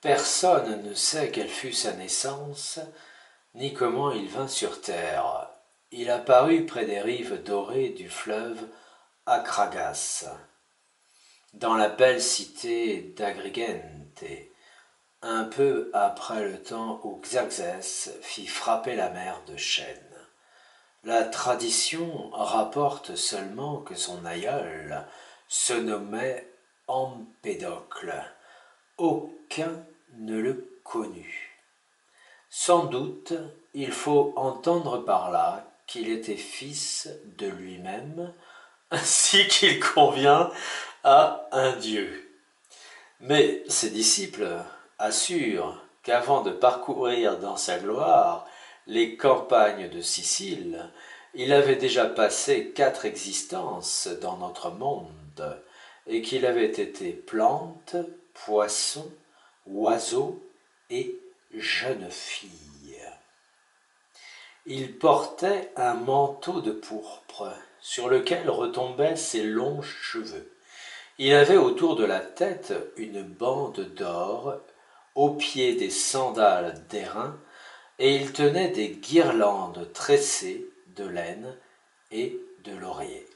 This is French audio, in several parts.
Personne ne sait quelle fut sa naissance, ni comment il vint sur terre. Il apparut près des rives dorées du fleuve Akragas, dans la belle cité d'Agrigente, un peu après le temps où Xerxès fit frapper la mer de chêne. La tradition rapporte seulement que son aïeul se nommait Empédocle. Aucun ne le connut. Sans doute, il faut entendre par là qu'il était fils de lui-même, ainsi qu'il convient à un dieu. Mais ses disciples assurent qu'avant de parcourir dans sa gloire les campagnes de Sicile, il avait déjà passé 4 existences dans notre monde, et qu'il avait été plante, poisson, oiseau et jeune fille. Il portait un manteau de pourpre, sur lequel retombaient ses longs cheveux. Il avait autour de la tête une bande d'or, aux pieds des sandales d'airain, et il tenait des guirlandes tressées de laine et de laurier.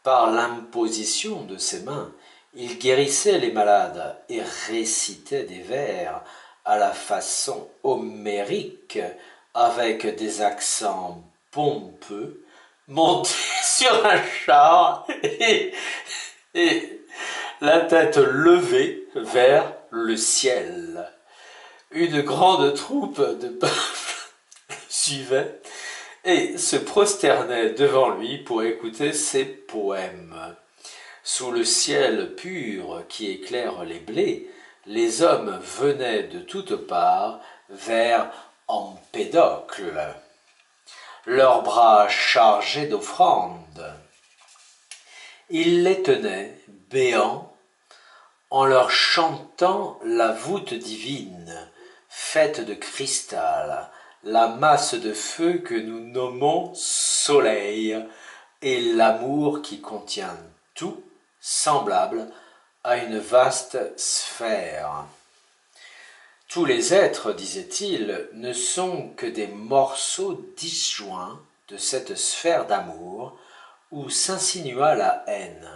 Par l'imposition de ses mains, il guérissait les malades et récitait des vers à la façon homérique, avec des accents pompeux, monté sur un char et la tête levée vers le ciel. Une grande troupe de peuples suivait et se prosternait devant lui pour écouter ses poèmes. Sous le ciel pur qui éclaire les blés, les hommes venaient de toutes parts vers Empédocle, leurs bras chargés d'offrandes. Il les tenait, béants, en leur chantant la voûte divine, faite de cristal, la masse de feu que nous nommons soleil, et l'amour qui contient tout, semblable à une vaste sphère. Tous les êtres, disait-il, ne sont que des morceaux disjoints de cette sphère d'amour où s'insinua la haine.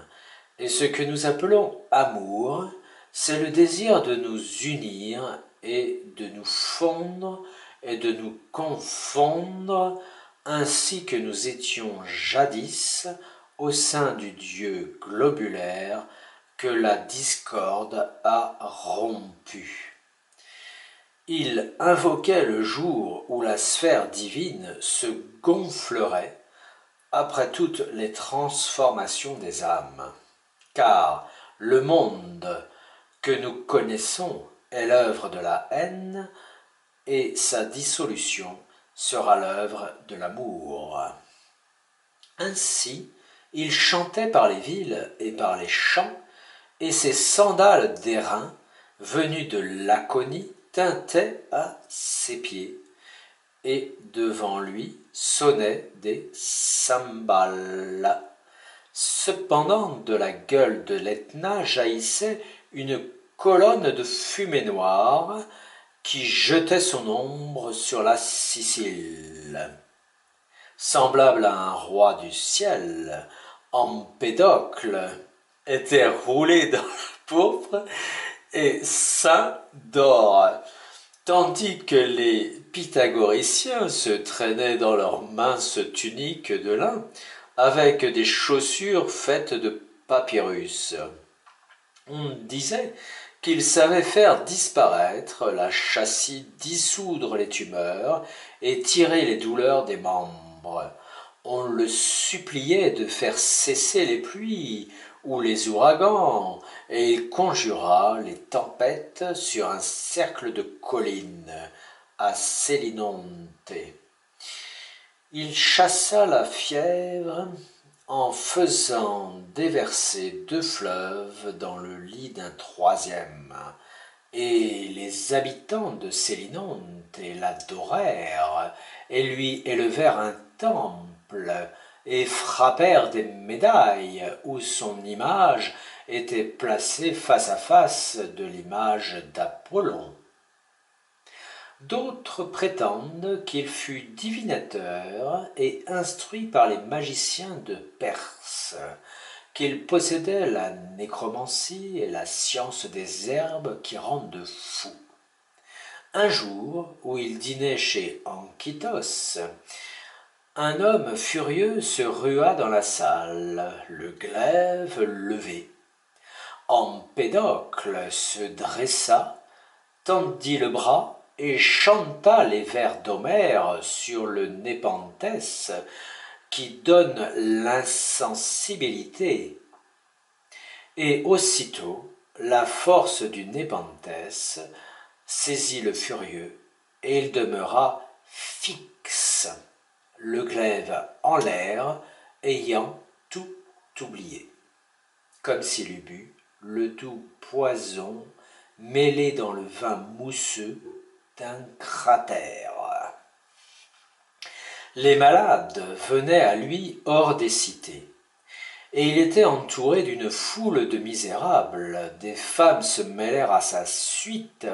Et ce que nous appelons amour, c'est le désir de nous unir et de nous fondre et de nous confondre, ainsi que nous étions jadis au sein du Dieu globulaire que la discorde a rompu. Il invoquait le jour où la sphère divine se gonflerait après toutes les transformations des âmes, car le monde que nous connaissons est l'œuvre de la haine et sa dissolution sera l'œuvre de l'amour. Ainsi, il chantait par les villes et par les champs, et ses sandales d'airain, venues de Laconie, tintaient à ses pieds, et devant lui sonnaient des cymbales. Cependant, de la gueule de l'Etna jaillissait une colonne de fumée noire qui jetait son ombre sur la Sicile. Semblable à un roi du ciel, Empédocle était roulé dans la pourpre et ceint d'or, tandis que les pythagoriciens se traînaient dans leurs minces tuniques de lin avec des chaussures faites de papyrus. On disait qu'il savait faire disparaître la châssis, dissoudre les tumeurs et tirer les douleurs des membres. On le suppliait de faire cesser les pluies ou les ouragans, et il conjura les tempêtes sur un cercle de collines à Sélinonte. Il chassa la fièvre en faisant déverser 2 fleuves dans le lit d'un 3e, et les habitants de Sélinonte l'adorèrent et lui élevèrent un temple et frappèrent des médailles où son image était placée face à face de l'image d'Apollon. D'autres prétendent qu'il fut divinateur et instruit par les magiciens de Perse, qu'il possédait la nécromancie et la science des herbes qui rendent fou. Un jour, où il dînait chez Anchitos, un homme furieux se rua dans la salle, le glaive levé. Empédocle se dressa, tendit le bras et chanta les vers d'Homère sur le Népenthes qui donne l'insensibilité. Et aussitôt, la force du Népenthes saisit le furieux et il demeura fixe, le glaive en l'air, ayant tout oublié, comme s'il eût bu le doux poison mêlé dans le vin mousseux d'un cratère. Les malades venaient à lui hors des cités, et il était entouré d'une foule de misérables. Des femmes se mêlèrent à sa suite,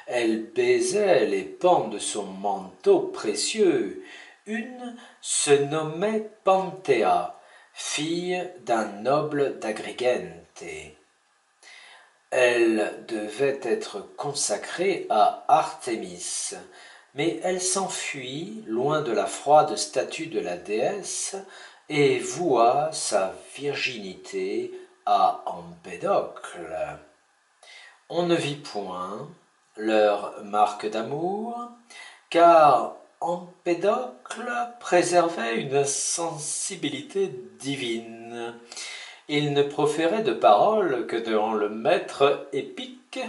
elles baisaient les pans de son manteau précieux. Une se nommait Panthéa, fille d'un noble d'Agrigente. Elle devait être consacrée à Artémis, mais elle s'enfuit loin de la froide statue de la déesse et voua sa virginité à Empédocle. On ne vit point leur marque d'amour, car Empédocle préservait une sensibilité divine. Il ne proférait de paroles que dans le maître épique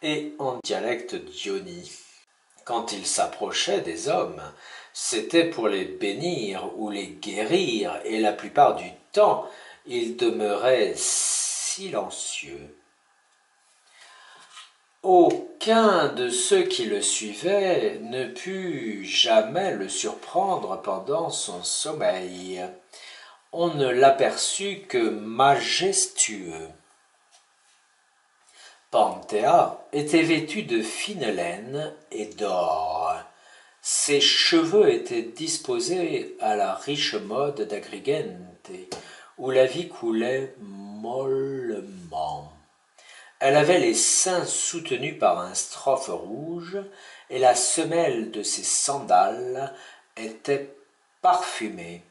et en dialecte diony. Quand il s'approchait des hommes, c'était pour les bénir ou les guérir, et la plupart du temps, il demeurait silencieux. Aucun de ceux qui le suivaient ne put jamais le surprendre pendant son sommeil. On ne l'aperçut que majestueux. Panthéa était vêtue de fine laine et d'or. Ses cheveux étaient disposés à la riche mode d'Agrigente, où la vie coulait mollement. Elle avait les seins soutenus par un strophe rouge, et la semelle de ses sandales était parfumée.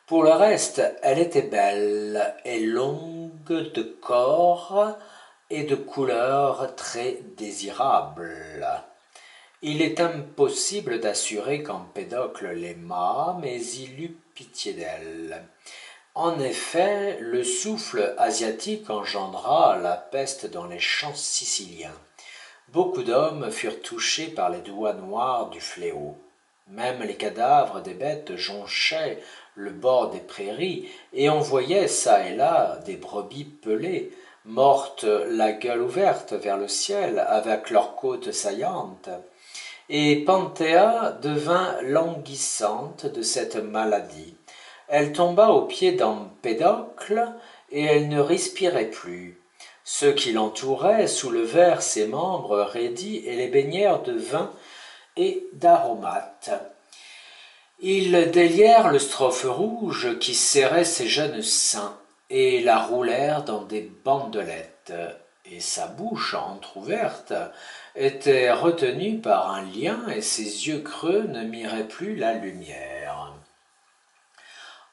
Pour le reste, elle était belle et longue de corps et de couleur très désirable. Il est impossible d'assurer qu'Empédocle l'aimât, mais il eut pitié d'elle. En effet, le souffle asiatique engendra la peste dans les champs siciliens. Beaucoup d'hommes furent touchés par les doigts noirs du fléau. Même les cadavres des bêtes jonchaient le bord des prairies, et on voyait çà et là des brebis pelées, mortes la gueule ouverte vers le ciel, avec leurs côtes saillantes. Et Panthéa devint languissante de cette maladie. Elle tomba aux pieds d'Empédocle, et elle ne respirait plus. Ceux qui l'entouraient soulevèrent ses membres raidis et les baignèrent de vin et d'aromates. Ils délièrent le strophe rouge qui serrait ses jeunes seins et la roulèrent dans des bandelettes, et sa bouche entr'ouverte était retenue par un lien et ses yeux creux ne miraient plus la lumière.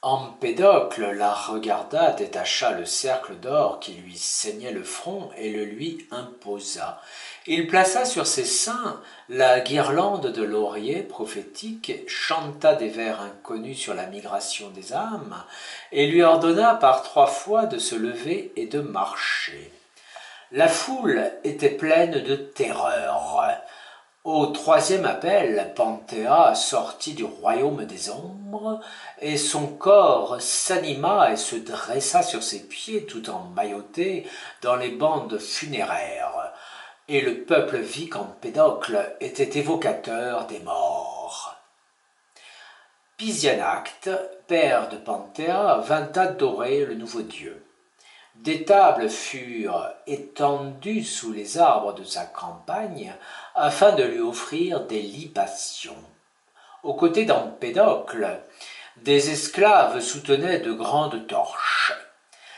Empédocle la regarda, détacha le cercle d'or qui lui ceignait le front et le lui imposa. Il plaça sur ses seins la guirlande de lauriers prophétiques, chanta des vers inconnus sur la migration des âmes, et lui ordonna par 3 fois de se lever et de marcher. La foule était pleine de terreur. Au 3e appel, Panthéa sortit du royaume des ombres, et son corps s'anima et se dressa sur ses pieds tout emmailloté dans les bandes funéraires. Et le peuple vit qu'Empédocle était évocateur des morts. Pisianacte, père de Panthéa, vint adorer le nouveau dieu. Des tables furent étendues sous les arbres de sa campagne afin de lui offrir des libations. Aux côtés d'Empédocle, des esclaves soutenaient de grandes torches.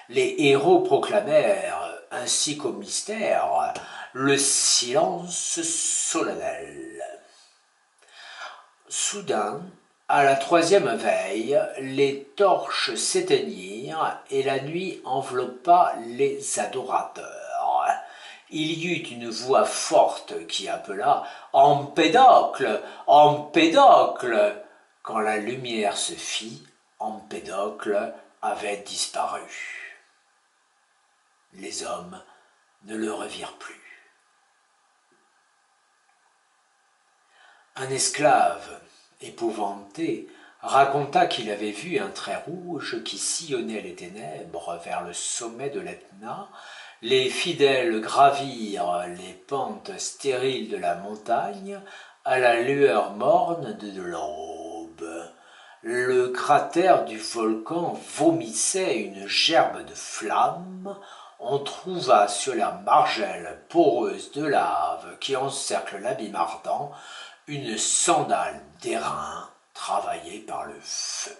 Les héros proclamèrent, ainsi qu'au mystère, le silence solennel. Soudain, à la troisième veille, les torches s'éteignirent et la nuit enveloppa les adorateurs. Il y eut une voix forte qui appela « Empédocle, Empédocle !» Quand la lumière se fit, Empédocle avait disparu. Les hommes ne le revirent plus. Un esclave, épouvanté, raconta qu'il avait vu un trait rouge qui sillonnait les ténèbres vers le sommet de l'Etna. Les fidèles gravirent les pentes stériles de la montagne à la lueur morne de l'aube. Le cratère du volcan vomissait une gerbe de flammes. On trouva sur la margelle poreuse de lave qui encercle l'abîme ardent une sandale d'airain travaillée par le feu.